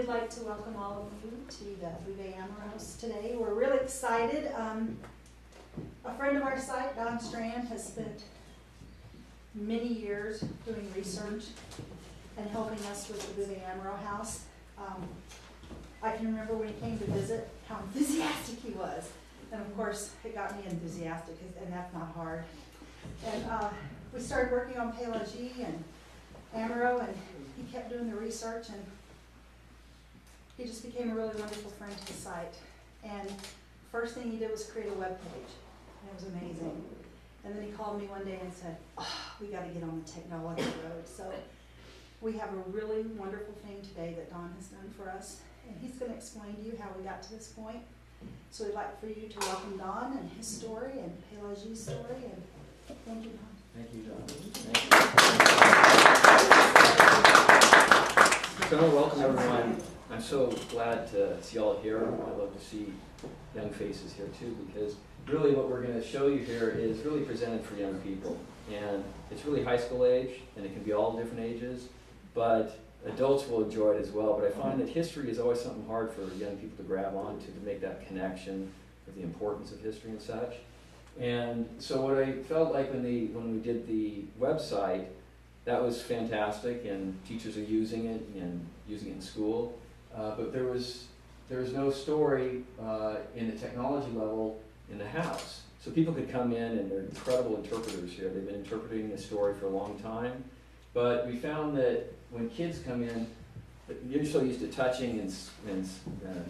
we'd like to welcome all of you to the Bouvet Amor House today. We're really excited. A friend of our site, Don Strand, has spent many years doing research and helping us with the Bouvet Amor House. I can remember when he came to visit how enthusiastic he was. And of course, it got me enthusiastic, and that's not hard. And we started working on Pelagie and Amaro, and he kept doing the research, and he just became a really wonderful friend to the site. And first thing he did was create a web page, and it was amazing. And then he called me one day and said, "Oh, we got to get on the technology road." So we have a really wonderful thing today that Don has done for us, and he's going to explain to you how we got to this point. So we'd like for you to welcome Don and his story and Pelagie's story, and thank you, Don. Thank you, Don. Thank you. So, welcome everyone. I'm so glad to see you all here. I love to see young faces here too, because really what we're going to show you here is really presented for young people. And it's really high school age, and it can be all different ages, but adults will enjoy it as well. But I find that history is always something hard for young people to grab onto, to make that connection with the importance of history and such. And so what I felt like when we did the website, that was fantastic, and teachers are using it and using it in school. But there was no story in the technology level in the house. So people could come in, and they're incredible interpreters here. They've been interpreting the story for a long time. But we found that when kids come in, you're so used to touching and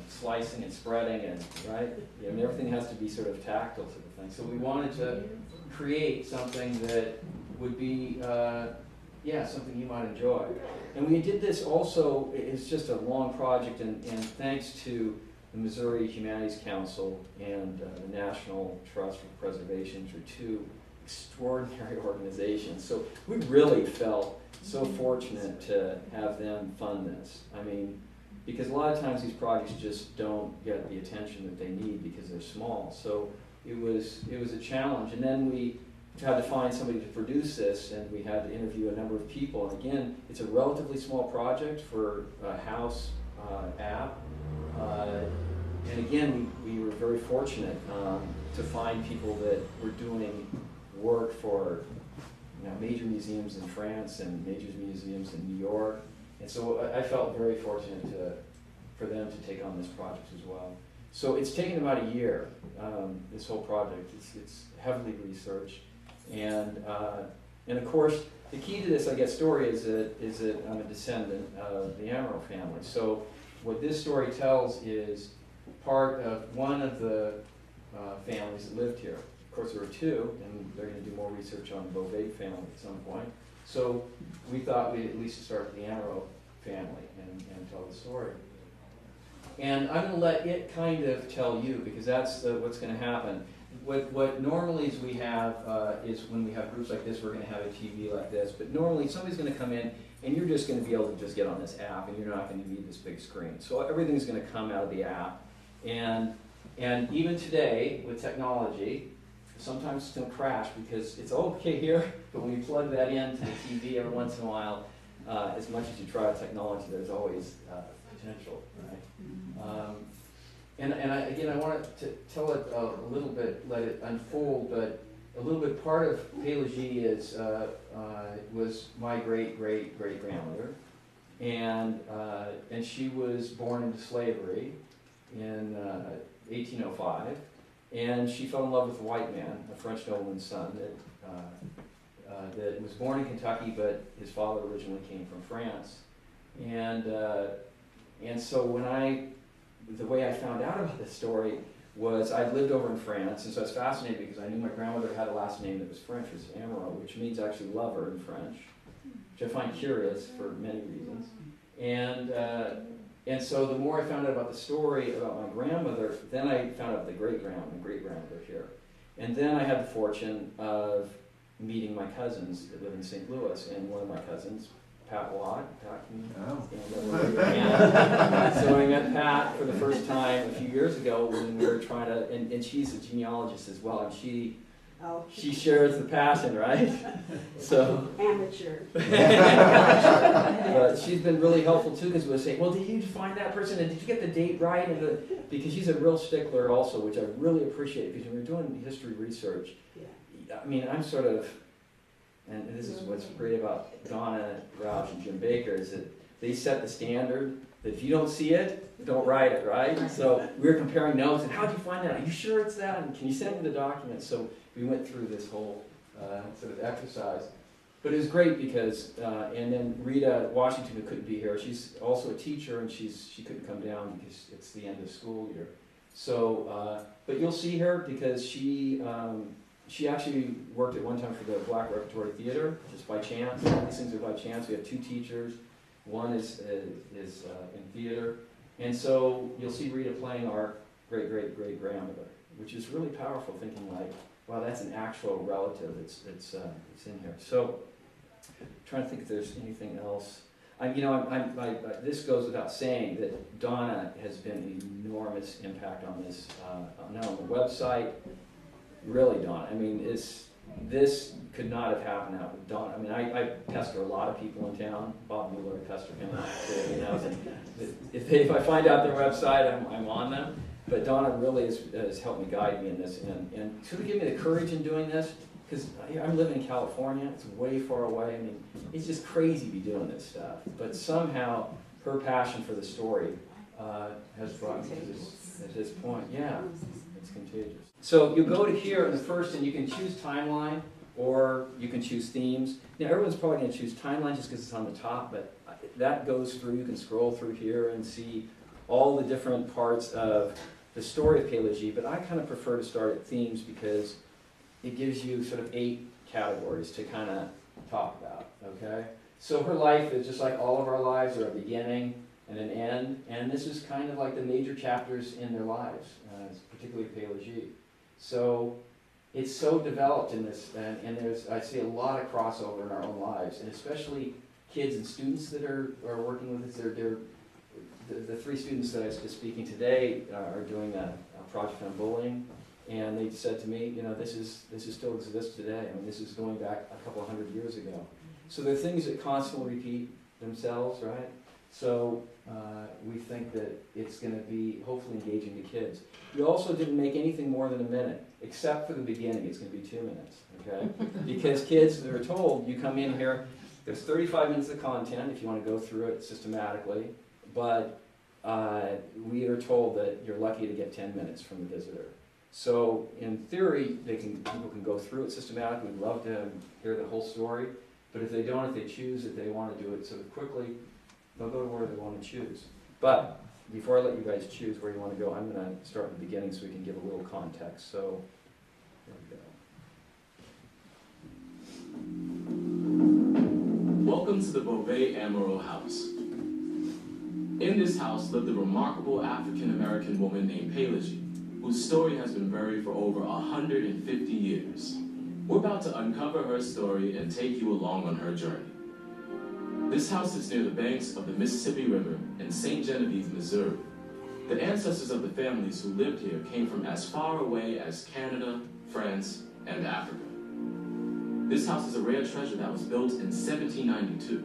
slicing and spreading, and right? You know, everything has to be sort of tactile sort of thing. So we wanted to create something that would be, something you might enjoy. And we did this also, it's just a long project, and thanks to the Missouri Humanities Council and the National Trust for Preservation, which are two extraordinary organizations. So we really felt so fortunate to have them fund this. I mean, because a lot of times these projects just don't get the attention that they need because they're small. So it was a challenge. And then we had to find somebody to produce this, and we had to interview a number of people. And again, it's a relatively small project for a house app. And again, we were very fortunate to find people that were doing work for major museums in France and major museums in New York. And so I felt very fortunate for them to take on this project as well. So it's taken about a year, this whole project. It's heavily researched. And of course, the key to this, I guess, story is that I'm a descendant of the Amaro family. So what this story tells is part of one of the families that lived here. Of course, there were two, and they're going to do more research on the Beauvais family at some point. So we thought we'd at least start with the Amaro family and tell the story. And I'm going to let it kind of tell you, because that's what's going to happen. What normally is we have is when we have groups like this, we're going to have a TV like this. But normally somebody's going to come in, and you're just going to be able to just get on this app, and you're not going to need this big screen. So everything's going to come out of the app. And even today, with technology, sometimes it's going to crash because it's okay here, but when you plug that into the TV every once in a while, as much as you try technology, there's always potential, right? Again, I want to tell it a little bit, let it unfold, but a little bit part of Pelagie was my great-great-great-grandmother, and she was born into slavery in 1805. And she fell in love with a white man, a French nobleman's son, that was born in Kentucky, but his father originally came from France. And so the way I found out about this story was I'd lived over in France, and so I was fascinated because I knew my grandmother had a last name that was French, it was Amaro, which means actually lover in French, which I find curious for many reasons. And so the more I found out about the story about my grandmother, then I found out the great-grandmother here. And then I had the fortune of meeting my cousins that live in St. Louis, and one of my cousins, Pat Watt. Pat, can you stand up? And so I met Pat for the first time a few years ago when we were trying to, and she's a genealogist as well, and she Oh, she shares the passion, right? So, amateur. but she's been really helpful too, because we'll say, well, did you find that person, and did you get the date right? And because she's a real stickler also, which I really appreciate, because when we're doing history research, Yeah. I mean, I'm sort of, and this is what's great about Donna Roush and Jim Baker, is that they set the standard, that if you don't see it, don't write it, right? So we were comparing notes, and how'd you find that? Are you sure it's that? And can you send me the document? So we went through this whole sort of exercise. But it was great because, and then Rita Washington, who couldn't be here, she's also a teacher, and she couldn't come down because it's the end of school year. So, but you'll see her because she actually worked at one time for the Black Repertory Theater, just by chance. These things are by chance. We have two teachers. One is in theater. And so you'll see Rita playing our great-great-great-grandmother, which is really powerful, thinking like, wow, that's an actual relative that's in here. So I'm trying to think if there's anything else. This goes without saying that Donna has been an enormous impact on this, not on the website. Really, Donna. I mean, this could not have happened out with Donna. I mean, I pester a lot of people in town. Bob Mueller, I pester him. If I find out their website, I'm on them. But Donna really has helped me guide me in this, and sort of give me the courage in doing this, because I'm living in California. It's way far away. I mean, it's just crazy to be doing this stuff. But somehow her passion for the story has brought me to this point. Yeah, it's contagious. So you go to here in the first, and you can choose timeline, or you can choose themes. Now everyone's probably going to choose timeline just because it's on the top, but that goes through. You can scroll through here and see all the different parts of the story of Pelagie, but I kind of prefer to start at themes because it gives you sort of 8 categories to kind of talk about, okay? So her life is just like all of our lives, are a beginning and an end, and this is kind of like the major chapters in their lives, particularly Pelagie. So it's so developed in this, and I see a lot of crossover in our own lives, and especially kids and students that are working with us. The 3 students that I was just speaking today are doing a project on bullying, and they said to me, this still exists today. I mean, this is going back a couple of 100 years ago. So there are things that constantly repeat themselves, right? So we think that it's going to be hopefully engaging to kids. We also didn't make anything more than a minute, except for the beginning. It's going to be 2 minutes, okay? Because kids, they're told, you come in here, there's 35 minutes of content if you want to go through it systematically. But we are told that you're lucky to get 10 minutes from the visitor. So in theory, people can go through it systematically. We'd love to hear the whole story. But if they don't, if they choose that they want to do it sort of quickly, they'll go to where they want to choose. But before I let you guys choose where you want to go, I'm going to start at the beginning so we can give a little context. So there we go. Welcome to the Beauvais Amaral House. In this house lived a remarkable African-American woman named Pelagie, whose story has been buried for over 150 years. We're about to uncover her story and take you along on her journey. This house is near the banks of the Mississippi River in St. Genevieve, Missouri. The ancestors of the families who lived here came from as far away as Canada, France, and Africa. This house is a rare treasure that was built in 1792.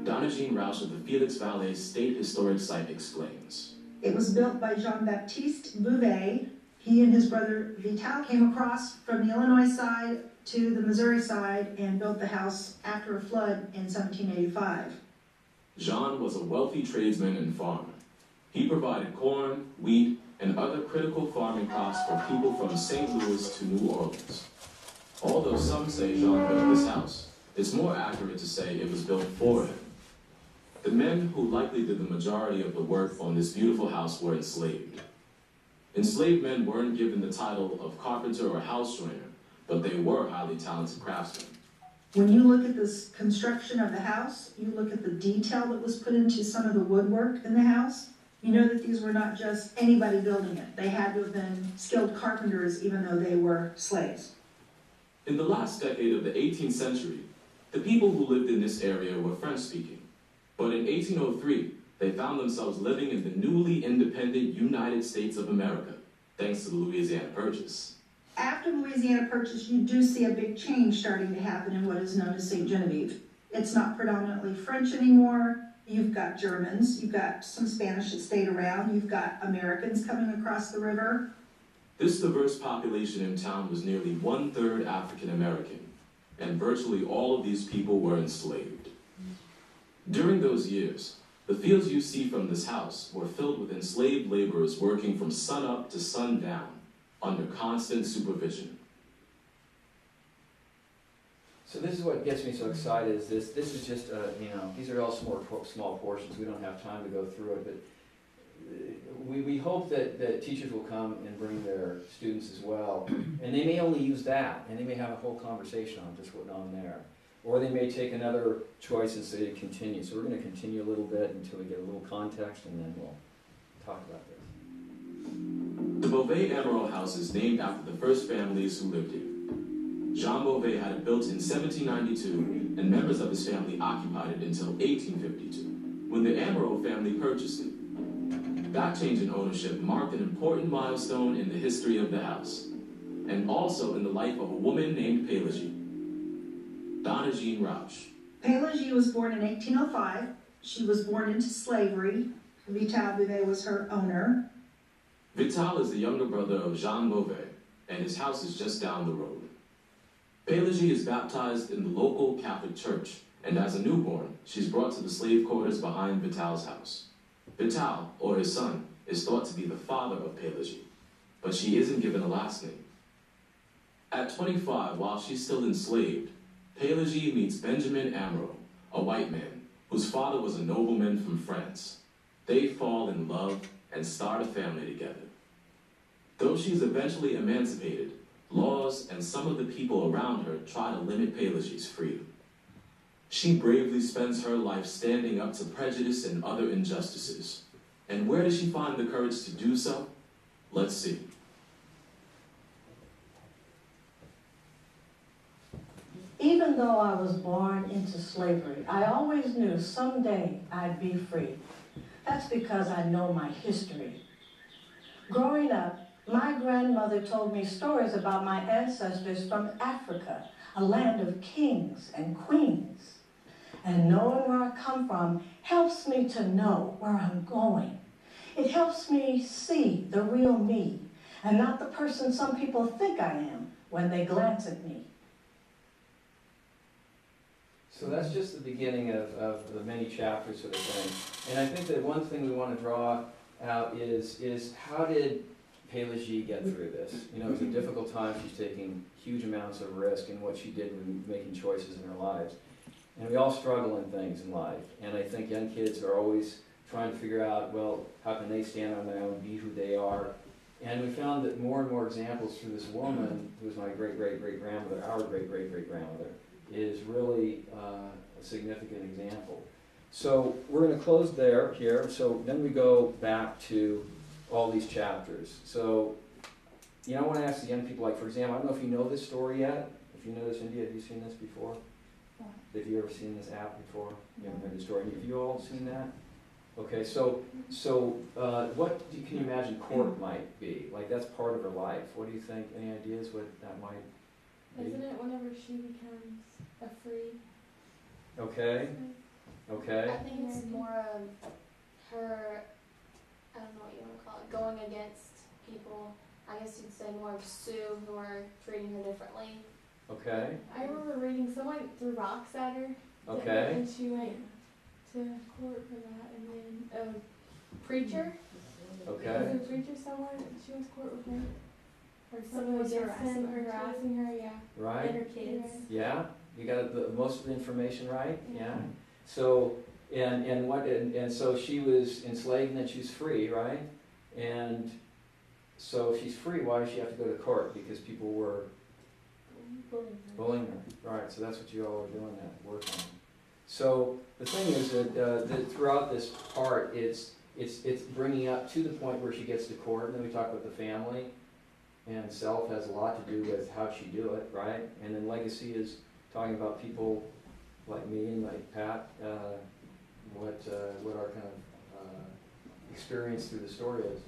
Donna Jean Roush of the Felix Valley State Historic Site explains. It was built by Jean-Baptiste Beauvais. He and his brother Vital came across from the Illinois side to the Missouri side and built the house after a flood in 1785. Jean was a wealthy tradesman and farmer. He provided corn, wheat, and other critical farming crops for people from St. Louis to New Orleans. Although some say Jean built this house, it's more accurate to say it was built for him. The men who likely did the majority of the work on this beautiful house were enslaved. Enslaved men weren't given the title of carpenter or house joiner, but they were highly talented craftsmen. When you look at this construction of the house, you look at the detail that was put into some of the woodwork in the house, you know that these were not just anybody building it. They had to have been skilled carpenters even though they were slaves. In the last decade of the 18th century, the people who lived in this area were French-speaking. But in 1803, they found themselves living in the newly independent United States of America, thanks to the Louisiana Purchase. After the Louisiana Purchase, you do see a big change starting to happen in what is known as St. Genevieve. It's not predominantly French anymore. You've got Germans, you've got some Spanish that stayed around, you've got Americans coming across the river. This diverse population in town was nearly 1/3 African American, and virtually all of these people were enslaved. During those years, the fields you see from this house were filled with enslaved laborers working from sunup to sundown under constant supervision. So this is what gets me so excited, is this is just, these are all small portions, we don't have time to go through it, but we hope that teachers will come and bring their students as well, and they may only use that, and they may have a whole conversation on just what's on there. Or they may take another choice and say to continue. So we're going to continue a little bit until we get a little context, and then we'll talk about this. The Beauvais Emerald House is named after the first families who lived here. Jean Beauvais had it built in 1792, and members of his family occupied it until 1852, when the Emerald family purchased it. That change in ownership marked an important milestone in the history of the house, and also in the life of a woman named Pelagie. Donna Jean Rauch. Pelagie was born in 1805. She was born into slavery. Vital Beauvais was her owner. Vital is the younger brother of Jean Beauvais, and his house is just down the road. Pelagie is baptized in the local Catholic church, and as a newborn, she's brought to the slave quarters behind Vital's house. Vital, or his son, is thought to be the father of Pelagie, but she isn't given a last name. At 25, while she's still enslaved, Pelagie meets Benjamin Amaro, a white man, whose father was a nobleman from France. They fall in love and start a family together. Though she's eventually emancipated, laws and some of the people around her try to limit Pelagie's freedom. She bravely spends her life standing up to prejudice and other injustices. And where does she find the courage to do so? Let's see. Even though I was born into slavery, I always knew someday I'd be free. That's because I know my history. Growing up, my grandmother told me stories about my ancestors from Africa, a land of kings and queens. And knowing where I come from helps me to know where I'm going. It helps me see the real me, and not the person some people think I am when they glance at me. So that's just the beginning of the many chapters sort of thing. And I think that one thing we want to draw out is how did Pelagie get through this? You know, it was a difficult time. She's taking huge amounts of risk in what she did when making choices in her lives. And we all struggle in things in life. And I think young kids are always trying to figure out, well, how can they stand on their own, be who they are? And we found that more and more examples through this woman, who was my great-great-great-grandmother, our great-great-great-grandmother, is really a significant example. So we're going to close here. So then we go back to all these chapters. So, I want to ask the young people, like, for example, I don't know if you know this story yet. If you know this, India, have you seen this before? Have you ever seen this app before? You haven't heard the story. Have you all seen that? Okay, so what can you imagine court might be? Like, that's part of her life. What do you think? Any ideas what that might be? Isn't it whenever she becomes a free? Okay. Okay. I think it's more of her, I don't know what you want to call it, going against people. I guess you'd say more of Sue, who are treating her differently. Okay. I remember reading someone threw rocks at her. Okay. And she went to court for that. And then a preacher. Okay. Was it a preacher someone? She went to court with her. Or Someone was harassing her, yeah. Right. And her kids. Yeah. You got most of the information right. Yeah. So and so she was enslaved and then she's free, right? And so if she's free, why does she have to go to court? Because people were bullying her. Right. So that's what you all are doing that work on. So the thing is that throughout this part, it's bringing up to the point where she gets to court, and then we talk about the family, and self has a lot to do with how she do it, right? And then legacy is talking about people like me and like Pat, what our kind of experience through the story is.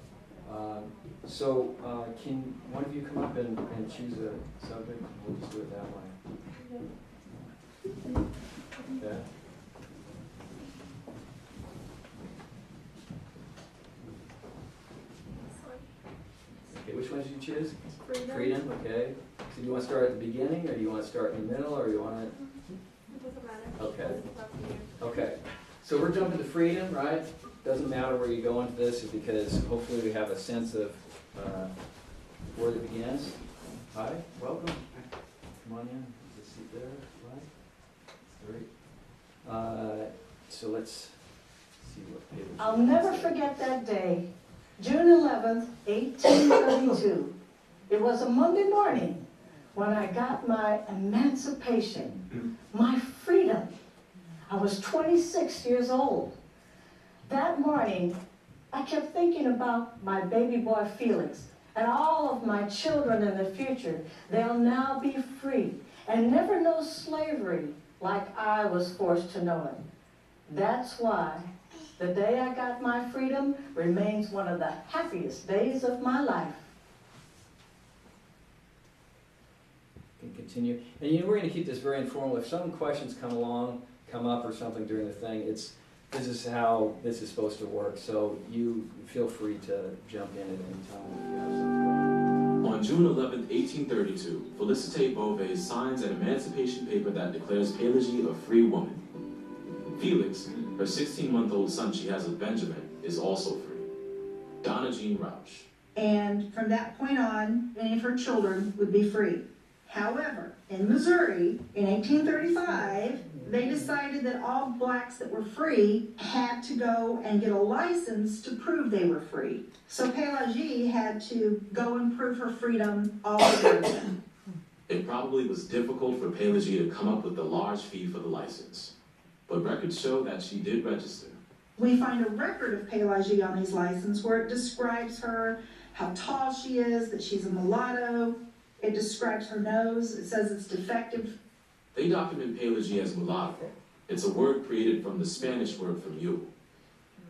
Can one of you come up and choose a subject? We'll just do it that way. Okay. Okay, which one did you choose? Freedom. Freedom, okay. So do you want to start at the beginning, or do you want to start in the middle, or you want to? It doesn't matter. Okay. It's up to you. Okay. So we're jumping to freedom, right? Doesn't matter where you go into this, because hopefully we have a sense of where it begins. Hi, welcome. Come on in. There's a seat there, right? Great. So let's see what page. I'll never forget that day, June 11th, 1832. It was a Monday morning when I got my emancipation, my freedom. I was 26 years old. That morning, I kept thinking about my baby boy Felix and all of my children in the future. They'll now be free and never know slavery like I was forced to know it. That's why the day I got my freedom remains one of the happiest days of my life. Can continue. And we're going to keep this very informal. If some questions come up or something during the thing, this is how this is supposed to work. So you feel free to jump in at any time if you have something. On June 11, 1832, Félicité Beauvais signs an emancipation paper that declares Pelagie a free woman. Felix, her 16-month-old son she has with Benjamin, is also free. Donna Jean Rauch. And from that point on, any of her children would be free. However, in Missouri, in 1835, they decided that all blacks that were free had to go and get a license to prove they were free. So Pelagie had to go and prove her freedom all over again. It probably was difficult for Pelagie to come up with the large fee for the license, but records show that she did register. We find a record of Pelagie on his license where it describes her, how tall she is, that she's a mulatto. It describes her nose. It says it's defective. They document Pelagie as mulatto. It's a word created from the Spanish word for mule.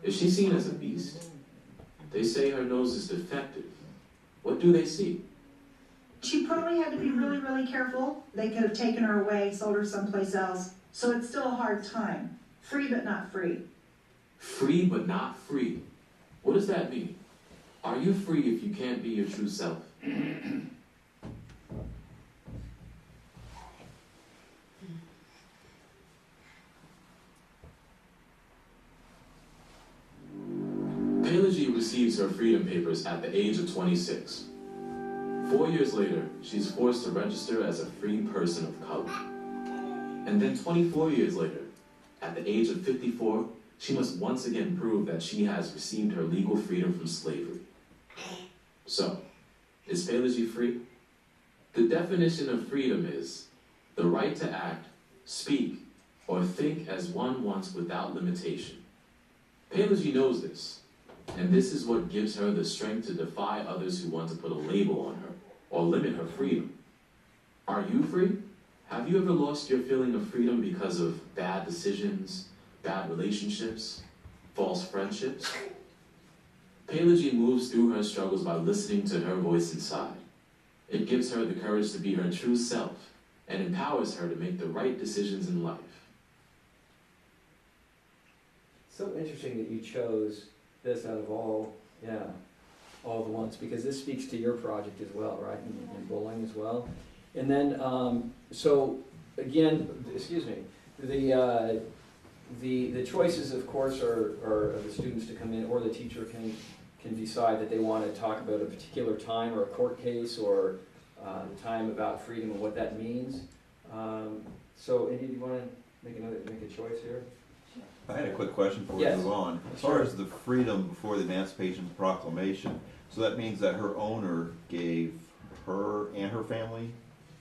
Is she seen as a beast? They say her nose is defective. What do they see? She probably had to be really, really careful. They could have taken her away, sold her someplace else. So it's still a hard time. Free but not free. Free but not free. What does that mean? Are you free if you can't be your true self? Pelagie receives her freedom papers at the age of 26. 4 years later, she's forced to register as a free person of color. And then 24 years later, at the age of 54, she must once again prove that she has received her legal freedom from slavery. So, is Pelagie free? The definition of freedom is the right to act, speak, or think as one wants without limitation. Pelagie knows this, and this is what gives her the strength to defy others who want to put a label on her or limit her freedom. Are you free? Have you ever lost your feeling of freedom because of bad decisions, bad relationships, false friendships? Pelagie moves through her struggles by listening to her voice inside. It gives her the courage to be her true self and empowers her to make the right decisions in life. So interesting that you chose this out of all the ones, because this speaks to your project as well, right, in bowling as well. And then, so again, excuse me, the choices, of course, are of the students to come in, or the teacher can decide that they want to talk about a particular time or a court case or the time about freedom and what that means. So, Indy, do you want to make a choice here? I had a quick question before we move on. As far as the freedom before the Emancipation Proclamation, so that means that her owner gave her and her family.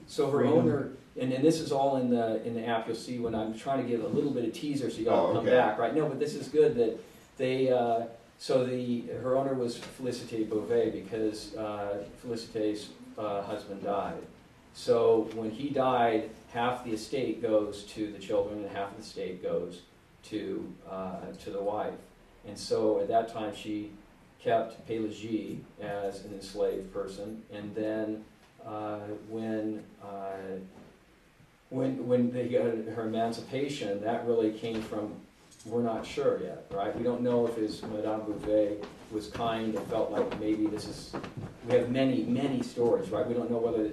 So her freedom? owner, and this is all in the app. You'll see when I'm trying to give a little bit of teaser, so y'all come back, right? No, but this is good that they. Her owner was Félicité Beauvais because Felicité's husband died. So when he died, half the estate goes to the children and half of the estate goes to the wife. And so at that time she kept Pelagie as an enslaved person, and then when they got her emancipation, that really came from, we're not sure yet, right? We don't know if his Madame Bouvet was kind and felt like maybe this is, we have many stories, right? We don't know whether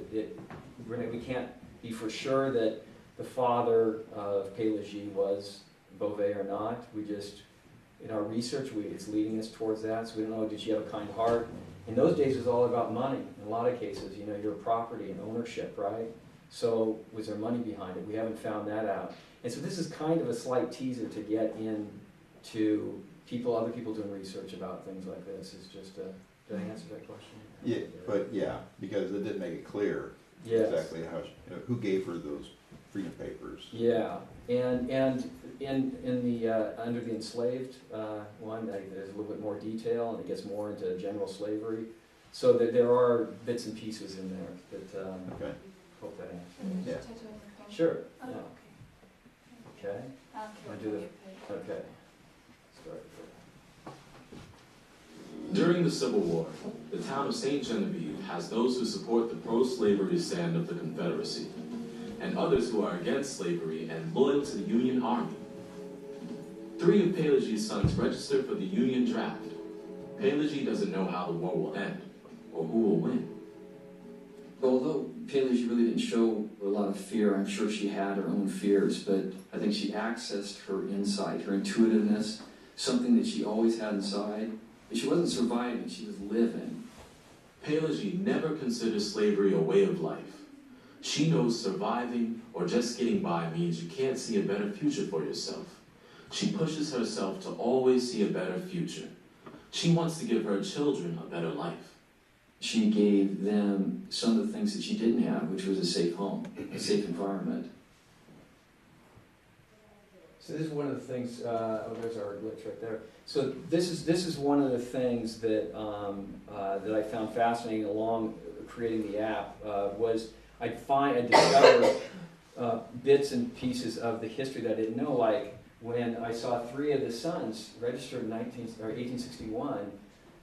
we can't be for sure that the father of Pelagie was Beauvais or not. We just, in our research, it's leading us towards that. So we don't know, did she have a kind heart? In those days, it was all about money. In a lot of cases, you know, your property and ownership, right? So was there money behind it? We haven't found that out. And so this is kind of a slight teaser to get into other people doing research about things like this. It's just, did I answer that question? Yeah, but yeah, because it didn't make it clear exactly how, who gave her those freedom papers. Yeah, and in the under the enslaved one, there's a little bit more detail, and it gets more into general slavery. So there are bits and pieces in there that Okay. hope that answers. Yeah. Sure. Oh, Yeah. okay. Okay. Wanna do the okay. Start there. During the Civil War, the town of St. Genevieve has those who support the pro-slavery stand of the Confederacy, and others who are against slavery and loyal to the Union Army. 3 of Pelagie's sons registered for the Union draft. Pelagie doesn't know how the war will end, or who will win. Although Pelagie really didn't show a lot of fear, I'm sure she had her own fears, but I think she accessed her insight, her intuitiveness, something that she always had inside. And she wasn't surviving, she was living. Pelagie never considered slavery a way of life. She knows surviving or just getting by means you can't see a better future for yourself. She pushes herself to always see a better future. She wants to give her children a better life. She gave them some of the things that she didn't have, which was a safe home, a safe environment. So this is one of the things. There's our glitch right there. So this is one of the things that that I found fascinating along creating the app was I discovered bits and pieces of the history that I didn't know. Like when I saw 3 of the sons registered in 1861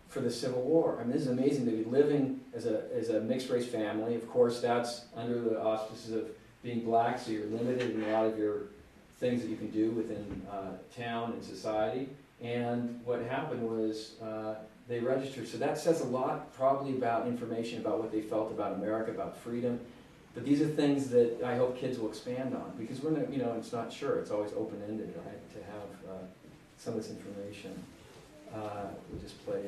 for the Civil War. I mean, this is amazing to be living as a mixed race family. Of course, that's under the auspices of being black, so you're limited in a lot of your things that you can do within town and society. And what happened was they registered. So that says a lot probably about information about what they felt about America, about freedom. But these are things that I hope kids will expand on, because we're not, it's not sure. It's always open-ended, right, to have some of this information. We'll just play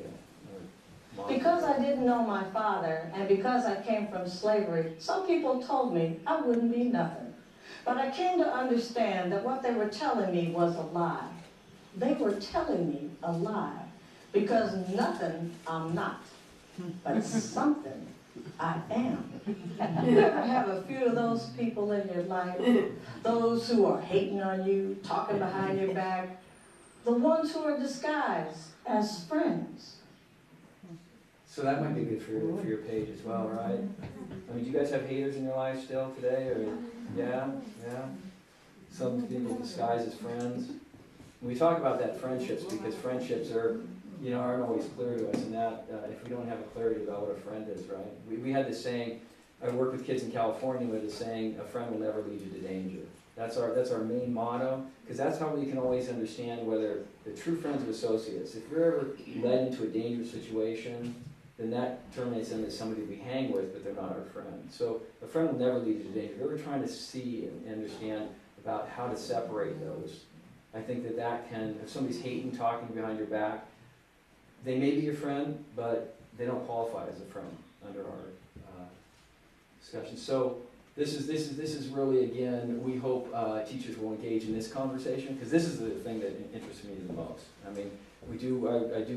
another Because I didn't know my father, and because I came from slavery, some people told me I wouldn't be nothing. But I came to understand that what they were telling me was a lie. They were telling me a lie, because nothing I'm not, but something I am. You ever have a few of those people in your life? Those who are hating on you, talking behind your back, the ones who are disguised as friends. So that might be good for your page as well, right? I mean, do you guys have haters in your life still today? Or yeah. Some people disguise as friends. We talk about that friendships, because friendships are, aren't always clear to us, and that if we don't have a clarity about what a friend is, right? We had this saying. I work with kids in California with the saying, "A friend will never lead you to danger." That's our main motto, because that's how we can always understand whether they're true friends or associates. If you're ever led into a dangerous situation, then that terminates them as somebody we hang with, but they're not our friend. So a friend will never lead you to danger. If you're ever trying to see and understand about how to separate those, I think that can, if somebody's hating, talking behind your back, they may be your friend, but they don't qualify as a friend under our discussion. So this is really, again, we hope teachers will engage in this conversation, because this is the thing that interests me the most. I mean, I do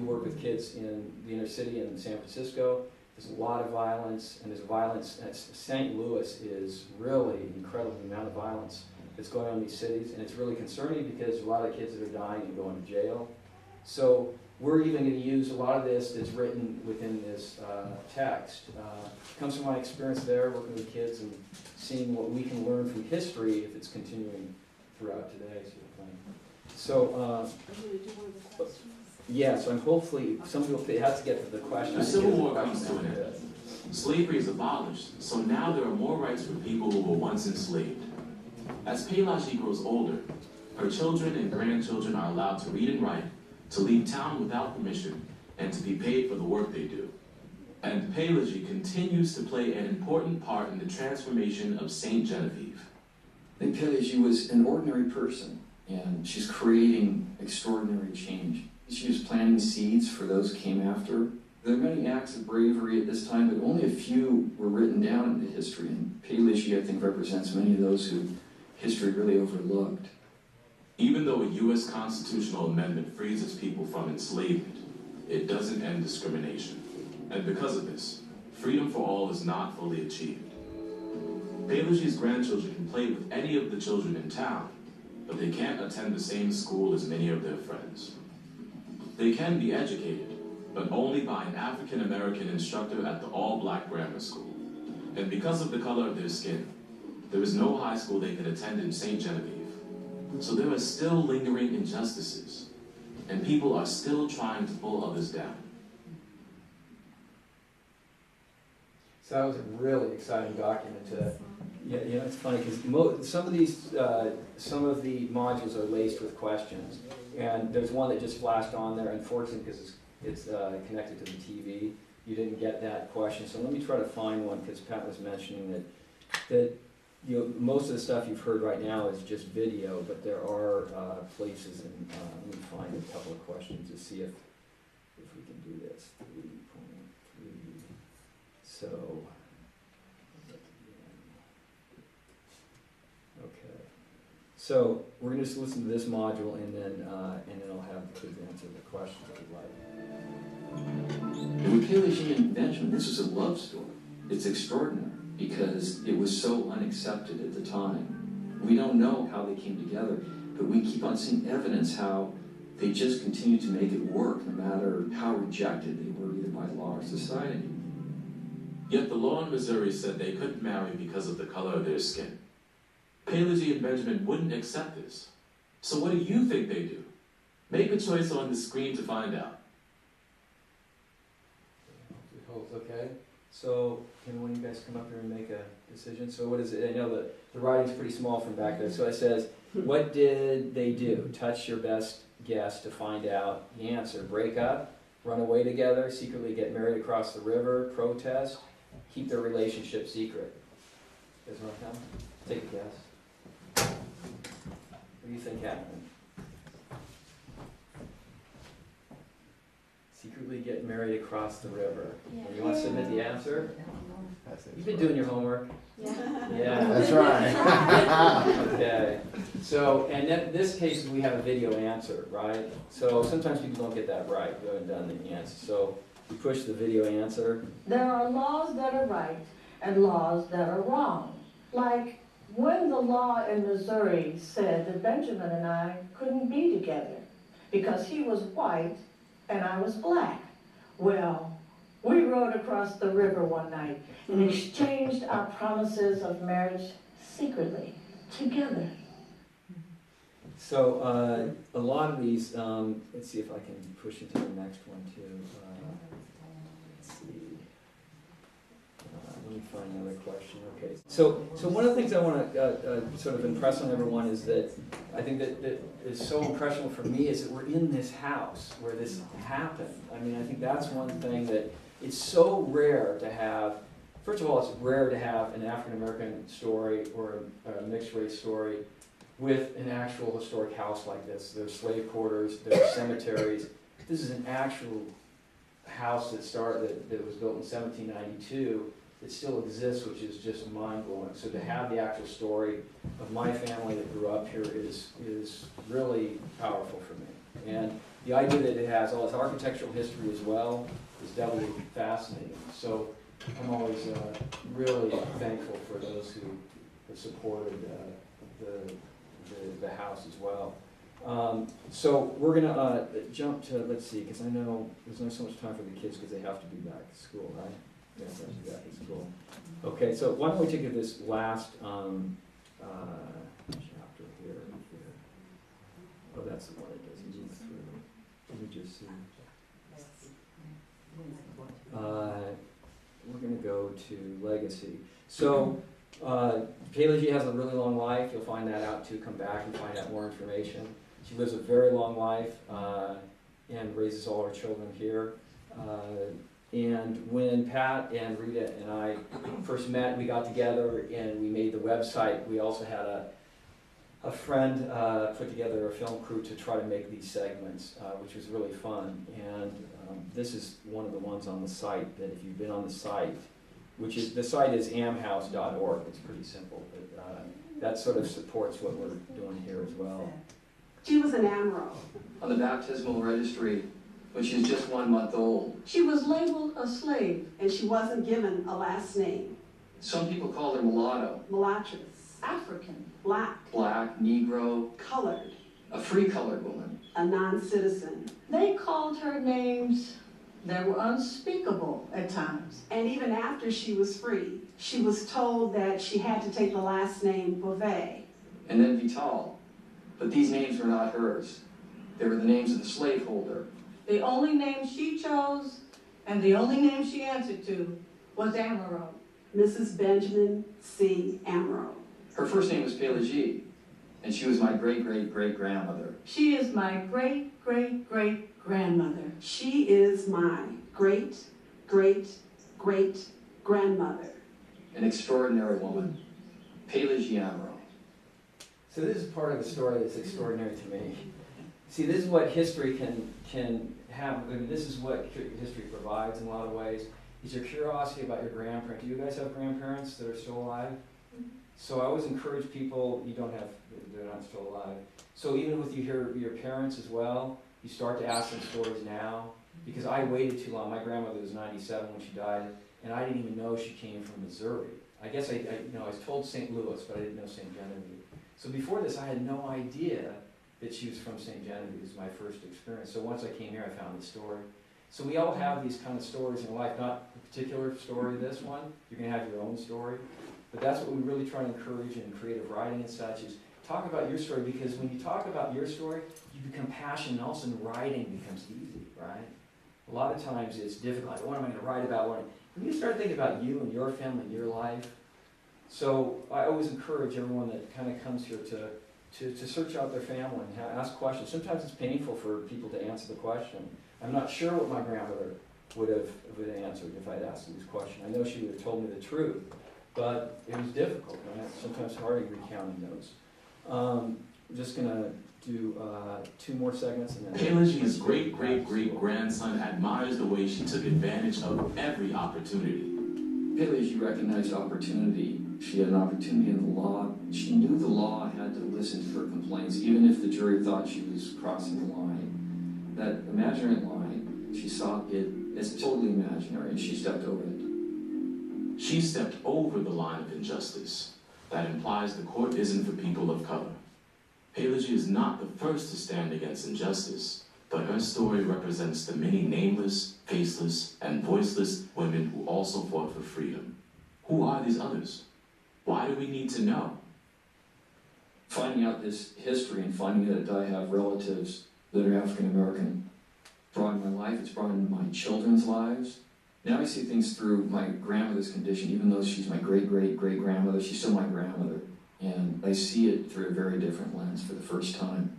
work with kids in the inner city in San Francisco. There's a lot of violence, and there's violence. St. Louis is really incredible, the amount of violence that's going on in these cities, and it's really concerning because a lot of kids that are dying and going to jail. So we're even going to use a lot of this that's written within this text. It comes from my experience there, working with kids and seeing what we can learn from history if it's continuing throughout today. So, yeah, so I'm hopefully, some people, they have to get to the question. The Civil War comes to an end. Slavery is abolished, so now there are more rights for people who were once enslaved. As Pelagie grows older, her children and grandchildren are allowed to read and write, to leave town without permission, and to be paid for the work they do. And Pelagie continues to play an important part in the transformation of Saint Genevieve. And Pelagie was an ordinary person, and she's creating extraordinary change. She was planting seeds for those who came after her. There are many acts of bravery at this time, but only a few were written down into history, and Pelagie, I think, represents many of those who history really overlooked. Even though a U.S. constitutional amendment frees its people from enslavement, it doesn't end discrimination. And because of this, freedom for all is not fully achieved. Pelagie's grandchildren can play with any of the children in town, but they can't attend the same school as many of their friends. They can be educated, but only by an African-American instructor at the all-black grammar school. And because of the color of their skin, there is no high school they can attend in St. Genevieve. So there are still lingering injustices, and people are still trying to pull others down. So that was a really exciting document to, yeah, you know, it's funny because some of these, some of the modules are laced with questions, and there's one that just flashed on there. Unfortunately, because it's connected to the TV, you didn't get that question. So let me try to find one, because Pat was mentioning that you know, most of the stuff you've heard right now is just video, but there are places, and let me find a couple of questions to see if we can do this. 3.3. So, okay. So we're going to just listen to this module, and then I'll have the kids answer the questions if you'd like. With Pelagie and Benjamin, this is a love story. It's extraordinary because it was so unaccepted at the time. We don't know how they came together, but we keep on seeing evidence how they just continue to make it work, no matter how rejected they were either by law or society. Yet the law in Missouri said they couldn't marry because of the color of their skin. Pelagie and Benjamin wouldn't accept this. So what do you think they do? Make a choice on the screen to find out. Okay. So can one of you guys come up here and make a decision? So what is it? I know the writing's pretty small from back there. So it says, what did they do? Touch your best guess to find out the answer. Break up, run away together, secretly get married across the river, protest, keep their relationship secret. You guys want to come? Take a guess. What do you think happened? Secretly get married across the river. Yeah. And you want to submit the answer? You've been doing your homework. Yeah. Yeah. That's right. Okay. So, and in this case, we have a video answer, right? So sometimes people don't get that right. You haven't done the answer. So you push the video answer. There are laws that are right and laws that are wrong. Like when the law in Missouri said that Benjamin and I couldn't be together because he was white and I was black. Well, we rode across the river one night and exchanged our promises of marriage secretly, together. So a lot of these, let's see if I can push into the next one too. Let's see. Let me find another question. Okay. So one of the things I want to sort of impress on everyone is that I think that is so impressionable for me is that we're in this house where this happened. I mean, I think that's one thing that it's so rare to have. First of all, it's rare to have an African American story or a mixed race story with an actual historic house like this. There's slave quarters, there's cemeteries. This is an actual house that was built in 1792. It still exists, which is just mind-blowing. So to have the actual story of my family that grew up here is really powerful for me. And the idea that it has all its architectural history as well is doubly fascinating. So I'm always really thankful for those who have supported the house as well. So we're going to jump to, let's see, because I know there's not so much time for the kids because they have to be back at school, right? They have to be back at school. Okay, so why don't we take this last chapter here. Oh, that's the one that doesn't move through. me just see. We're going to go to legacy. So, Pelagie has a really long life. You'll find that out too. Come back and find out more information. She lives a very long life and raises all her children here. And when Pat and Rita and I first met, we got together and we made the website. We also had a friend put together a film crew to try to make these segments, which was really fun. And this is one of the ones on the site that if you've been on the site, the site is amhouse.org. It's pretty simple, but that sort of supports what we're doing here as well. She was an Amro. On the baptismal registry, when she was just 1 month old, She was labeled a slave. And she wasn't given a last name. some people called her mulatto, Mulattress, African. black, black, Negro, colored, a free colored woman. a non-citizen. They called her names that were unspeakable at times. And even after she was free, she was told that she had to take the last name Beauvais. And then Vital. But these names were not hers. They were the names of the slaveholder. The only name she chose and the only name she answered to was Amaro. Mrs. Benjamin C. Amro. Her first name was Pelagie, and she was my great-great-great-grandmother. She is my great-great-great-grandmother. She is my great-great-great-grandmother. An extraordinary woman, Pelagie Amro. So this is part of the story that's extraordinary to me. See, this is what history can have. I mean, this is what history provides in a lot of ways. Is your curiosity about your grandparents. Do you guys have grandparents that are still alive? So I always encourage people, they're not still alive. So even with your parents as well, you start to ask them stories now. Because I waited too long. My grandmother was 97 when she died, and I didn't even know she came from Missouri. I guess I was told St. Louis, but I didn't know St. Genevieve. So before this, I had no idea that she was from St. Genevieve. It was my first experience. So once I came here, I found the story. So we all have these kind of stories in life, not a particular story, this one. You're going to have your own story. But that's what we really try to encourage in creative writing and such is talk about your story, because when you talk about your story, you become passionate, and all of a sudden writing becomes easy, right? A lot of times it's difficult. What am I going to write about? When you start thinking about you and your family and your life. So I always encourage everyone that kind of comes here to search out their family and ask questions. Sometimes it's painful for people to answer the question. I'm not sure what my grandmother would have answered if I'd asked her this question. I know she would have told me the truth, but it was difficult. And it's sometimes hard recounting those. I'm just going to do 2 more segments. And then Pelagie's great-great-great-grandson admires the way she took advantage of every opportunity. Pelagie recognized opportunity. She had an opportunity in the law. She knew the law had to listen to her complaints, even if the jury thought she was crossing the line. That imaginary line, she saw it as totally imaginary, and she stepped over it. She stepped over the line of injustice. That implies the court isn't for people of color. Pelagie is not the first to stand against injustice, but her story represents the many nameless, faceless, and voiceless women who also fought for freedom. Who are these others? Why do we need to know? Finding out this history and finding that I have relatives that are African American broadened my life. It's broadened my children's lives. Now I see things through my grandmother's condition. Even though she's my great-great-great-grandmother, she's still my grandmother. And I see it through a very different lens for the first time.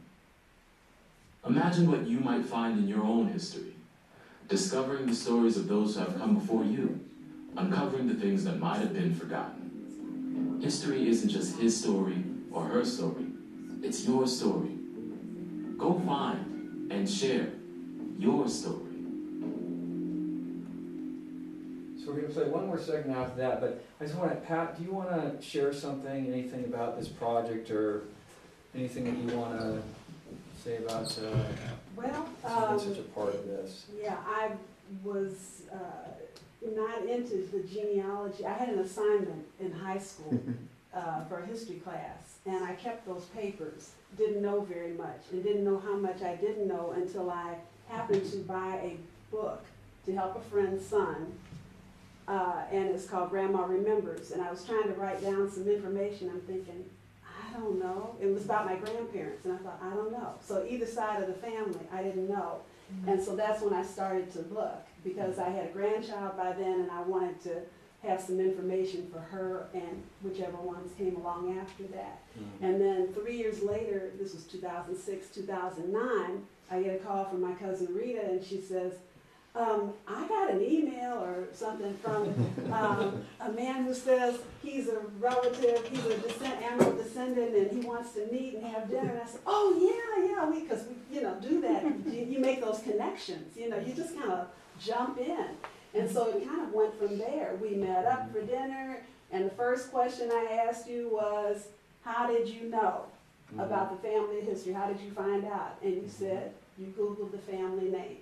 Imagine what you might find in your own history. Discovering the stories of those who have come before you. Uncovering the things that might have been forgotten. History isn't just his story or her story. It's your story. Go find and share your story. So we're going to play one more segment after that, but I just want to, Pat, do you want to share something, anything about this project or anything that you want to say about Well, such a part of this? yeah, I was not into the genealogy. I had an assignment in high school for a history class, and I kept those papers. Didn't know very much, and didn't know how much I didn't know until I happened to buy a book to help a friend's son, and it's called Grandma Remembers. And I was trying to write down some information. I'm thinking, I don't know. It was about my grandparents, and I thought, I don't know. So either side of the family, I didn't know. And so that's when I started to look, because I had a grandchild by then and I wanted to have some information for her and whichever ones came along after that. And then 3 years later, this was 2006, 2009, I get a call from my cousin Rita, and she says, I got an email or something from a man who says he's a relative, he's a animal descendant, and he wants to meet and have dinner. And I said, oh yeah, because we, do that. You make those connections. You just kind of jump in. And so it kind of went from there. We met up for dinner, and the first question I asked you was, how did you know about the family history? How did you find out? And you said you Googled the family name.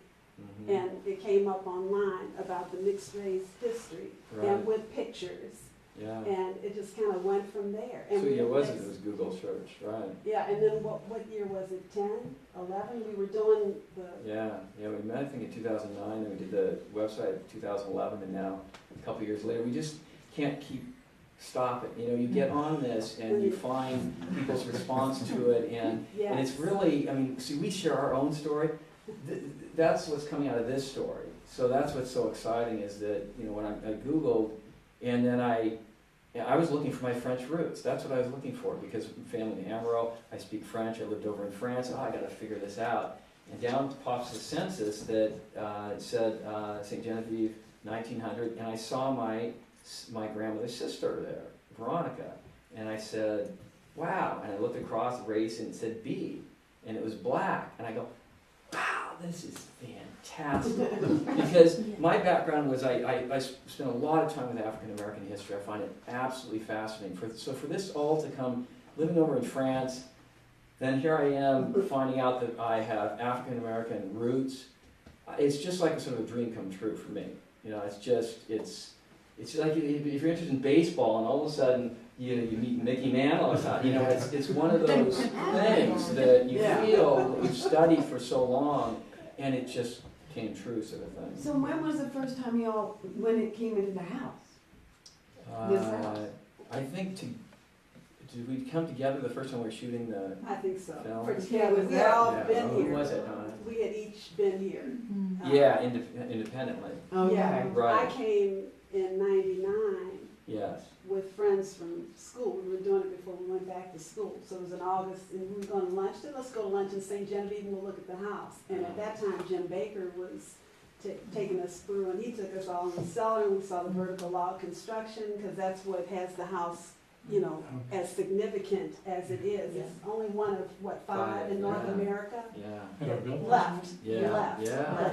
And it came up online about the mixed race history, and with pictures. Yeah. And it just kind of went from there. And So it was Google search, right? Yeah, and then what year was it, 10, 11? We were doing the... Yeah, we met I think in 2009, and we did the website in 2011, and now a couple years later, we just can't keep stopping. You get on this and you find people's response to it, and it's really, see, we share our own story. That's what's coming out of this story. So that's what's so exciting is that, when I Googled, and then I was looking for my French roots. That's what I was looking for, because family in Amarillo, I speak French, I lived over in France, I got to figure this out. And down pops the census that said St. Genevieve, 1900, and I saw my grandmother's sister there, Veronica, and I said, wow, and I looked across the race and it said B, and it was black, and I go, wow, this is fantastic. Because my background was I spent a lot of time with African American history. I find it absolutely fascinating. So for this all to come, living over in France, then here I am finding out that I have African American roots. It's just like a sort of a dream come true for me. It's like if you're interested in baseball and all of a sudden you meet Mickey Mantle, it's one of those things that you feel that you've studied for so long, and it just came true, sort of thing. So when was the first time when it came into the house? This house? I think did we come together the first time we were shooting the I think so. film? We had all been Who here. was it? We had each been here. Independently. Okay. Yeah, Right. I came in 99 Yes. with friends from school. We were doing it before we went back to school. So it was in August, and we were going to lunch. Then let's go to lunch in St. Genevieve and we'll look at the house. And at that time, Jim Baker was taking us through, and he took us all in the cellar, and we saw the vertical log construction, because that's what has the house, as significant as it is. It's only one of, five in North America that left. That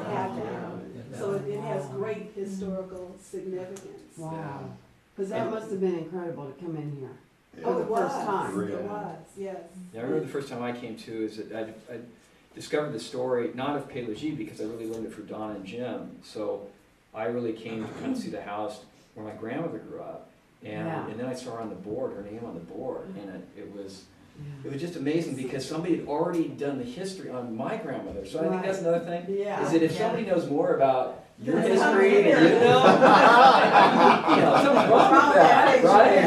had that. So it has great historical significance. Wow. Because that must have been incredible to come in here. Oh, For it the first time. It was, yes. Yeah, I remember the first time I came to is that I discovered the story, not of Pelagie, because I really learned it from Don and Jim. So I really came to kind of see the house where my grandmother grew up. And then I saw her on the board, her name on the board, and it was just amazing because somebody had already done the history on my grandmother. So I think that's another thing, is that if somebody knows more about your history than you know, something's wrong with that, right?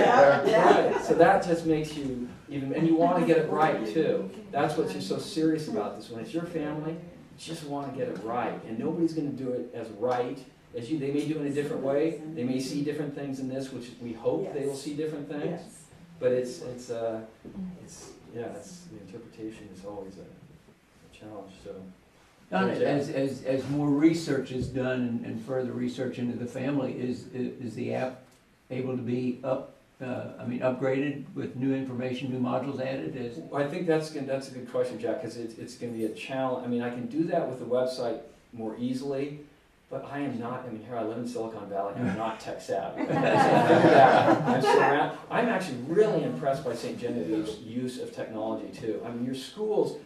Right. So that just makes you even, and you want to get it right too. That's what's just so serious about this. When it's your family, you just want to get it right, and nobody's going to do it as right as you. They may do it in a different way. They may see different things in this, which we hope they will see different things. But it's the interpretation is always a challenge. So. Donna, as more research is done and further research into the family, is the app able to be upgraded with new information, new modules added? I think that's a good question, Jack, because it's going to be a challenge. I can do that with the website more easily, but I am not. Here I live in Silicon Valley. I'm not tech savvy. I'm actually really impressed by St. Genevieve's use of technology too. Your schools.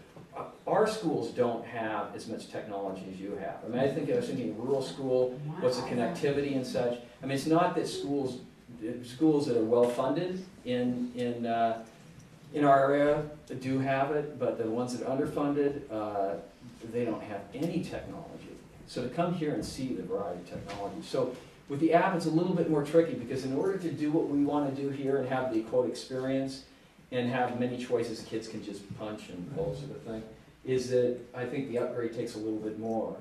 Our schools don't have as much technology as you have. I was thinking rural school, what's the connectivity and such. It's not that schools that are well funded in our area do have it, but the ones that are underfunded, they don't have any technology. So to come here and see the variety of technology. So with the app, it's a little bit more tricky because in order to do what we want to do here and have the quote experience, and have many choices kids can just punch and pull sort of thing, is that I think the upgrade takes a little bit more.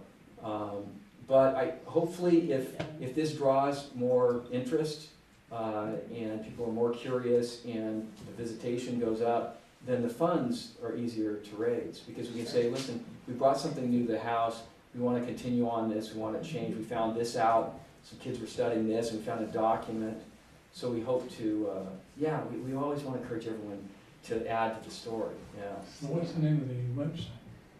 But hopefully if this draws more interest and people are more curious and the visitation goes up, then the funds are easier to raise, because we can say, listen, we brought something new to the house, we want to continue on this, we want to change, we found this out, some kids were studying this, and we found a document. So we hope to, we always want to encourage everyone to add to the story, yeah. So what's the name of the website?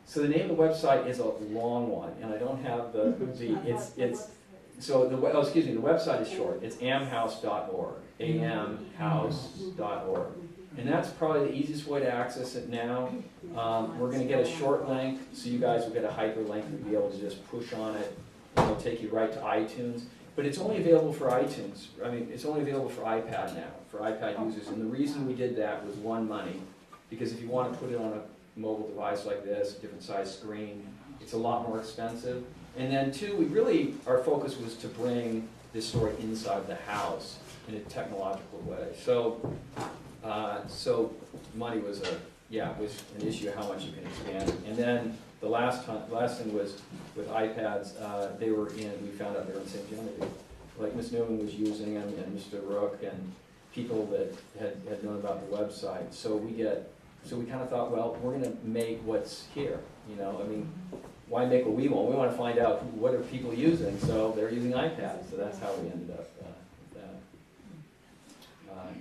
So the name of the website is a long one, and I don't have the the website is short. It's amhouse.org, amhouse.org. And that's probably the easiest way to access it now. We're going to get a short link, so you guys will get a hyperlink and be able to just push on it, and it'll take you right to iTunes. But it's only available for iTunes. I mean, it's only available for iPad now, for iPad users. And the reason we did that was, one, money, because if you want to put it on a mobile device like this, a different size screen, it's a lot more expensive. And then two, our focus was to bring this story inside the house in a technological way. So money was an issue, how much you can expand it. And then the last thing was with iPads, we found out they were in St. Genevieve. Like Ms. Newman was using them, and Mr. Rook, and people that had known about the website. So we kind of thought, well, we're going to make what's here. You know, I mean, why make what we want? We want to find out what are people using. So they're using iPads. So that's how we ended up with that.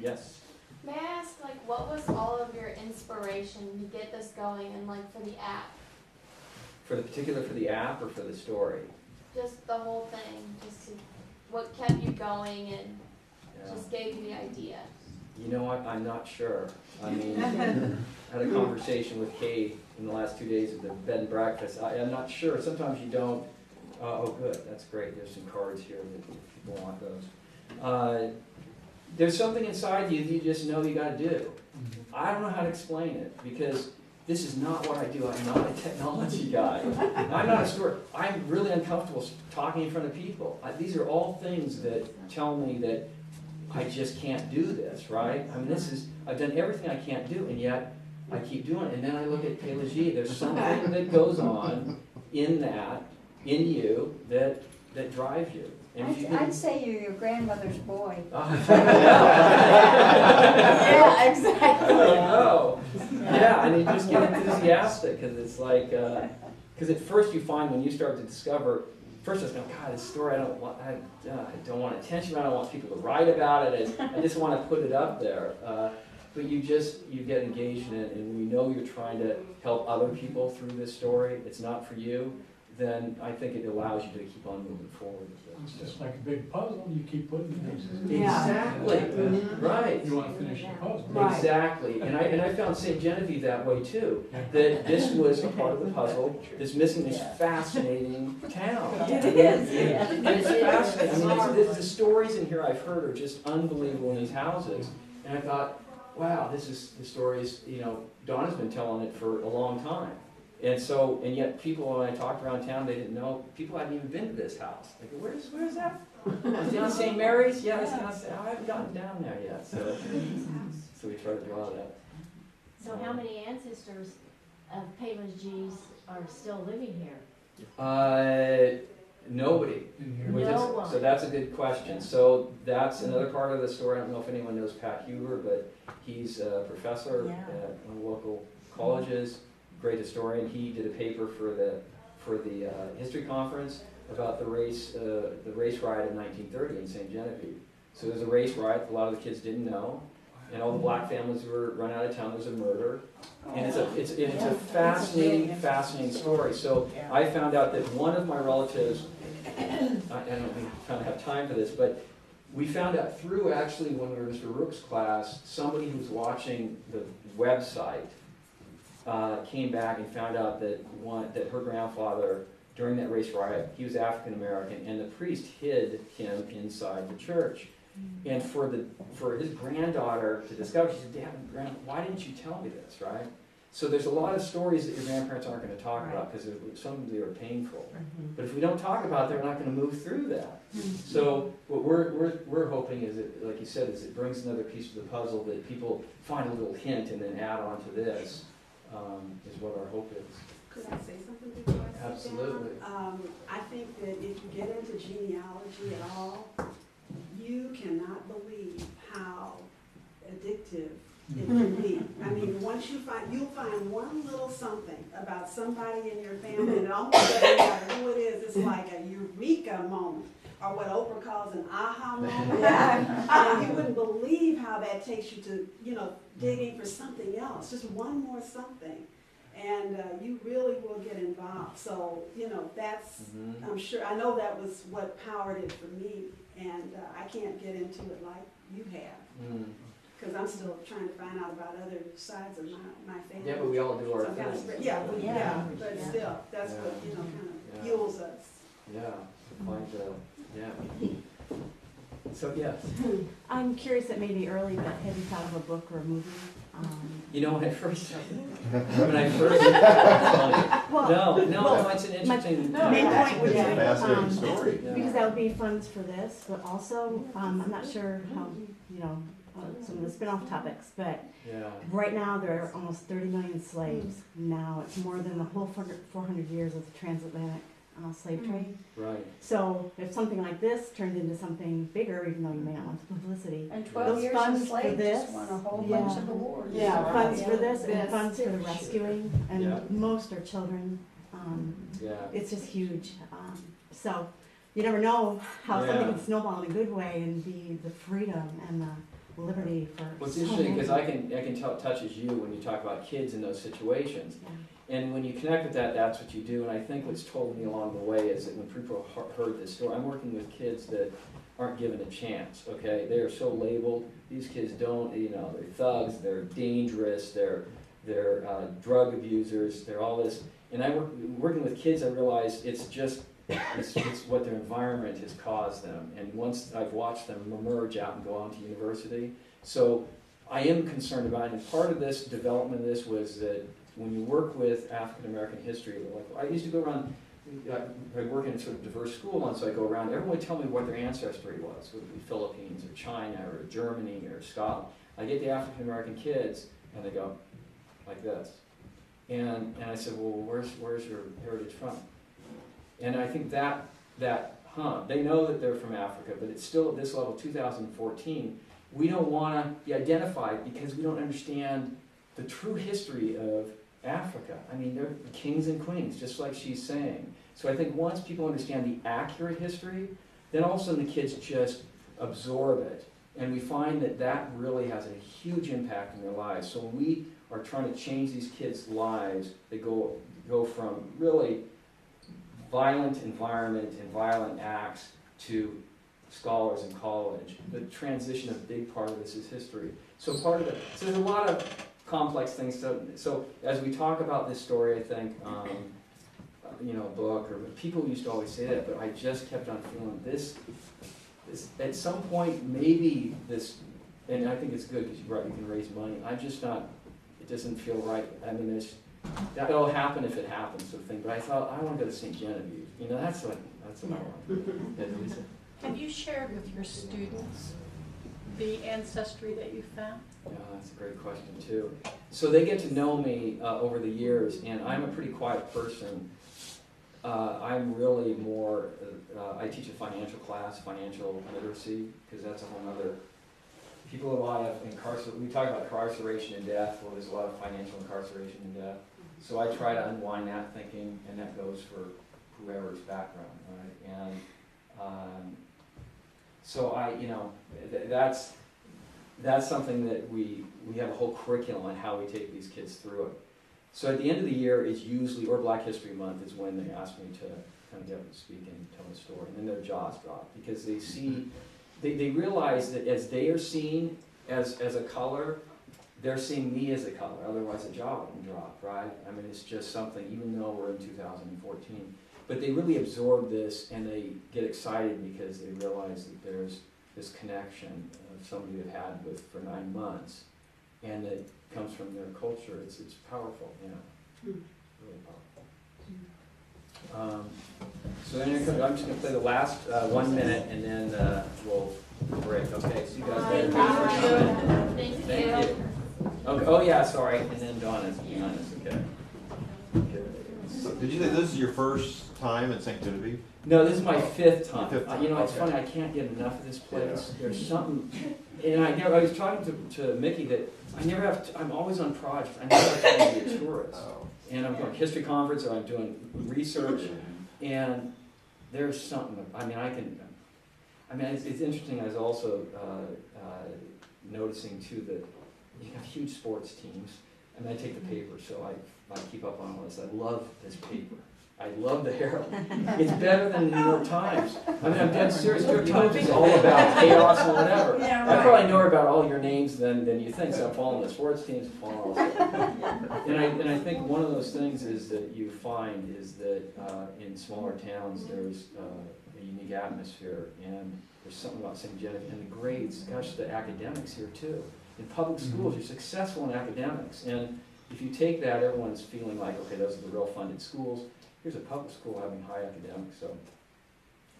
Yes. May I ask, like, what was all of your inspiration to get this going, and like for the app? For the app or for the story? Just the whole thing. What kept you going and just gave you the idea? You know what? I'm not sure. I mean, I had a conversation with Kay in the last 2 days of the bed and breakfast. I'm not sure. Sometimes you don't. Oh, good. That's great. There's some cards here if people want those. There's something inside you that you just know you got to do. I don't know how to explain it, because this is not what I do. I'm not a technology guy. I'm not a story. I'm really uncomfortable talking in front of people. These are all things that tell me that I just can't do this, right? I mean, I've done everything I can't do, and yet I keep doing it. And then I look at Pelagie. There's something that goes on in you that drives you. I'd say you're your grandmother's boy. Yeah, exactly. Oh, yeah, and you just get enthusiastic, because it's like, because at first you find when you start to discover, first I was going, God, this story, I don't want attention, I don't want people to write about it, I just want to put it up there. But you get engaged in it, and we know you're trying to help other people through this story. It's not for you. Then I think it allows you to keep on moving forward. It's just like a big puzzle, you keep putting pieces. Exactly, right. You want to finish the puzzle. Right. Exactly, and I found St. Genevieve that way too. That this was a part of the puzzle that's missing this fascinating town. It is. Yeah. It's fascinating. I mean, the stories in here I've heard are just unbelievable in these houses. And I thought, wow, the stories, Donna's been telling it for a long time. And yet people, when I talked around town, they didn't know, people hadn't even been to this house. Like, where's that? Is it on St. Mary's? Yeah, it's down, I haven't gotten down there yet. So we try to draw that. So how many ancestors of Pelagies are still living here? Nobody. No one. So that's a good question. So that's another part of the story. I don't know if anyone knows Pat Huber, but he's a professor at one of the local colleges, great historian. He did a paper for the history conference about the race riot of 1930 in St. Genevieve. So there's a race riot. A lot of the kids didn't know, and all the black families were run out of town. There's a murder, and it's a fascinating story. So I found out that one of my relatives, I don't have time for this, but we found out through actually when we were in Mr. Rook's class, somebody who was watching the website came back and found out that her grandfather, during that race riot, he was African American, and the priest hid him inside the church. And for his granddaughter to discover, she said, Dad, why didn't you tell me this, right? So there's a lot of stories that your grandparents aren't going to talk about, because some of them are painful. But if we don't talk about it, they're not going to move through that. So what we're hoping is that, like you said, is it brings another piece of the puzzle that people find a little hint and then add on to this, is what our hope is. Could I say something before I sit Absolutely. down? I think that if you get into genealogy at all, you cannot believe how addictive it can be. I mean, once you'll find one little something about somebody in your family, and it almost doesn't matter who it is, it's like a eureka moment, or what Oprah calls an aha moment. You wouldn't believe how that takes you to, digging for something else, just one more something. And you really will get involved. So, that's, I'm sure, I know that was what powered it for me. And I can't get into it like you have. Because I'm still trying to find out about other sides of my family. Yeah, but we all do our So things. but still, that's what, kind of fuels us. Yeah, to find yeah. So, yes. I'm curious, it may be early, but have you thought of a book or a movie? When I first, no, it's an interesting. My main point would be, It's a fascinating story. because that would be funds for this, but also, I'm not sure how, some of the spin-off topics, but right now there are almost 30 million slaves. Now it's more than the whole 400 years of the transatlantic slave trade. Right. So if something like this turned into something bigger, even though you may not want the publicity, And 12 those years funds of for slave this, just won a whole bunch of awards. funds for this Yeah. and funds for the rescuing, and Yeah. most are children. Yeah. It's just huge. So you never know how something Yeah. can snowball in a good way and be the freedom and the liberty for. Well, it's so interesting because many. I can tell it touches you when you talk about kids in those situations. Yeah. And when you connect with that, that's what you do. And I think what's told me along the way is that when people heard this story, I'm working with kids that aren't given a chance, okay? They are so labeled. These kids don't, they're thugs, they're dangerous, they're drug abusers, they're all this. And working with kids, I realize it's what their environment has caused them. And once I've watched them emerge out and go on to university. So I am concerned about it. And part of this development of this was that when you work with African American history, like I used to go around, I work in a sort of diverse school, and so I go around, everyone would tell me what their ancestry was, whether it be Philippines or China or Germany or Scotland. I get the African American kids, and they go like this. And I said, well, where's your heritage from? And I think they know that they're from Africa, but it's still at this level, 2014, we don't want to be identified because we don't understand the true history of Africa. I mean, they're kings and queens, just like she's saying. So I think once people understand the accurate history, then all of a sudden the kids just absorb it. And we find that really has a huge impact in their lives. So when we are trying to change these kids' lives, they go from really violent environment and violent acts to scholars in college. The transition, a big part of this is history. So part of it, so there's a lot of complex things. So as we talk about this story, I think, book, or people used to always say that, but I just kept on feeling this at some point, maybe this, and I think it's good because you're right, you can raise money. I'm just not, it doesn't feel right. I mean, that'll happen if it happens, sort of thing. But I thought, I want to go to St. Genevieve. That's what I want. Yeah, Lisa? Have you shared with your students the ancestry that you found? Yeah, that's a great question too. So they get to know me over the years, and I'm a pretty quiet person. I'm really more, I teach a financial class, financial literacy, because that's a whole other, people have a lot of we talk about incarceration and death, well there's a lot of financial incarceration and death. So I try to unwind that thinking, and that goes for whoever's background, right? And so that's something that we have a whole curriculum on how we take these kids through it. So at the end of the year is usually, or Black History Month, is when they ask me to kind of get up and speak and tell the story. And then their jaws drop because they see, they realize that as they are seen as a color, they're seeing me as a color. Otherwise, the jaw wouldn't drop, right? I mean, it's just something, even though we're in 2014. But they really absorb this and they get excited because they realize that there's this connection of somebody they've had with for 9 months. And it comes from their culture. It's powerful, really powerful. So then I'm just going to play the last 1 minute, and then we'll break. Okay, see you guys later. Thank you. Okay. Oh yeah, sorry. And then Donna's behind us. Okay. So, did you say this is your first time in St. Genevieve? No, this is my fifth time. Fifth time, You know, it's okay. funny, I can't get enough of this place. There's something, and I was talking to Mickey that I never have, I'm always on project. I never have time to be a tourist. And I'm going to history conference, or I'm doing research, and there's something, it's interesting. I was also noticing too that you have huge sports teams. I take the paper, so I keep up on all this. I love this paper. I love the Herald. It's better than the New York Times. I'm dead serious. New York Times is all about chaos and whatever. Yeah, right. I probably know about all your names than you think, so I'm following the sports teams, following all this stuff. And I think one of those things is that you find is that in smaller towns there's a unique atmosphere, and there's something about St. Genevieve and the grades. Gosh, the academics here too. In public schools, you're successful in academics, and if you take that, everyone's feeling like, okay, those are the real funded schools. Here's a public school having high academics, so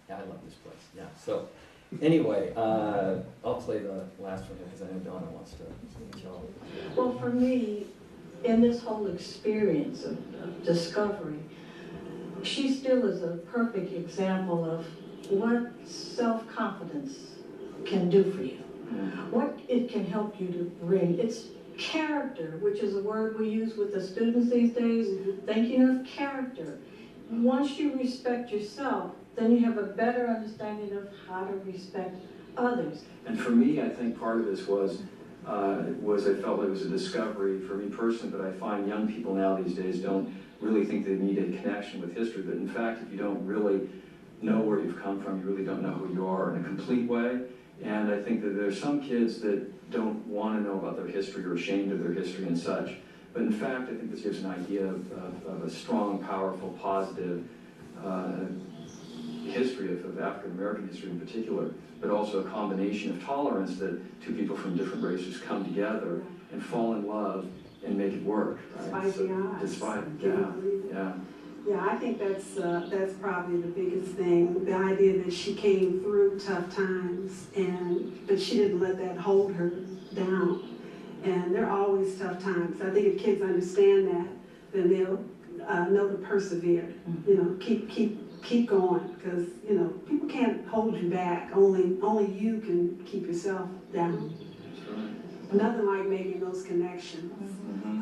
yeah, I love this place. Yeah. So anyway, I'll play the last one because I know Donna wants to tell. Well, for me, in this whole experience of discovery, she still is a perfect example of what self-confidence can do for you, what it can help you to bring. It's character, which is a word we use with the students these days, thinking of character. Once you respect yourself, then you have a better understanding of how to respect others. And for me, I think part of this was I felt it was a discovery for me personally, but I find young people now these days don't really think they need a connection with history. But in fact, if you don't really know where you've come from, you really don't know who you are in a complete way. And I think that there's some kids that don't want to know about their history or ashamed of their history and such. But in fact, I think this gives an idea of a strong, powerful, positive history of African American history in particular, but also a combination of tolerance that two people from different races come together and fall in love and make it work. Right? Despite the odds. Despite, yeah. Yeah, I think that's probably the biggest thing. The idea that she came through tough times, but she didn't let that hold her down. And there are always tough times. I think if kids understand that, then they'll know to persevere. Keep going, because people can't hold you back. Only you can keep yourself down. Nothing like making those connections.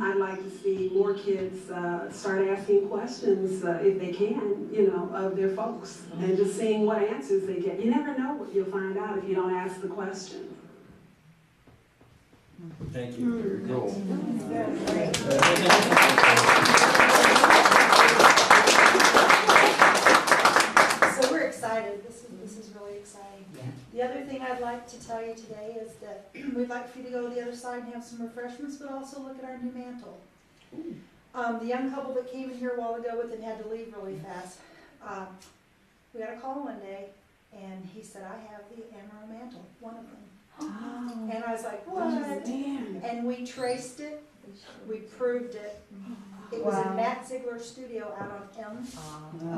I'd like to see more kids start asking questions if they can, of their folks, and just seeing what answers they get. You never know what you'll find out if you don't ask the question. Thank you. Cool. So we're excited. This is really exciting. The other thing I'd like to tell you today is that we'd like for you to go to the other side and have some refreshments, but also look at our new mantle. The young couple that came in here a while ago with it had to leave really fast. We got a call one day, and he said, "I have the emerald mantle, one of them." Oh. And I was like, "What?" And we traced it. We proved it. It was in Matt Ziegler's studio out on M.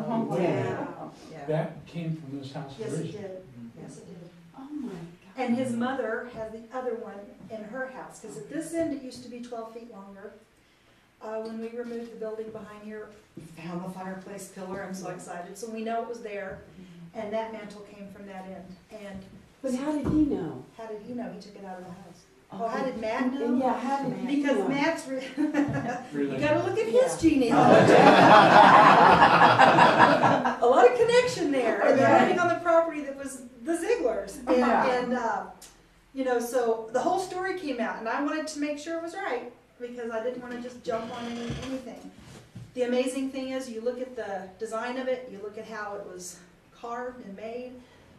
Oh, yeah. That came from this house Yes, it originally. did. Yes, it did. Oh, my God. And his mother has the other one in her house, because at this end it used to be 12 feet longer. When we removed the building behind here, we found the fireplace pillar. I'm so excited. So we know it was there, and that mantle came from that end. But how did he know? How did he know? He took it out of the house. Oh, how did Matt know? And yeah, how did he know? Because Matt's, Really? you gotta look at his genealogy. A lot of connection there. And they're living on the property that was the Zieglers. And so the whole story came out, and I wanted to make sure it was right, because I didn't want to just jump on anything. The amazing thing is, you look at the design of it, you look at how it was carved and made.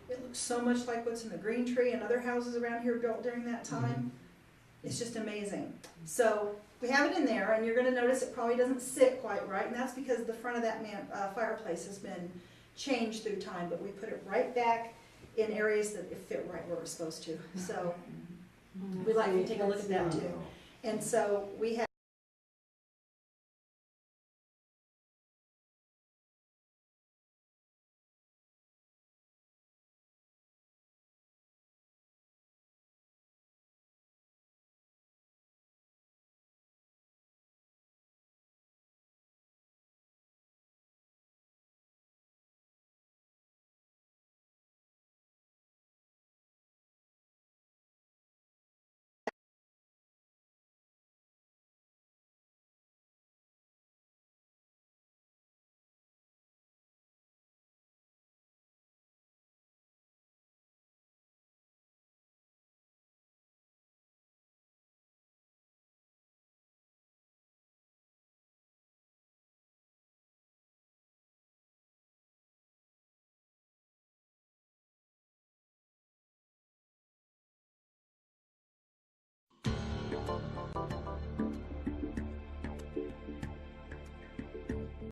It looks so much like what's in the Green Tree and other houses around here built during that time. It's just amazing. So we have it in there, and you're going to notice it probably doesn't sit quite right, and that's because the front of that fireplace has been changed through time, but we put it right back in areas that it fit right where we're supposed to. So we'd like you to take a look at that too. And so we have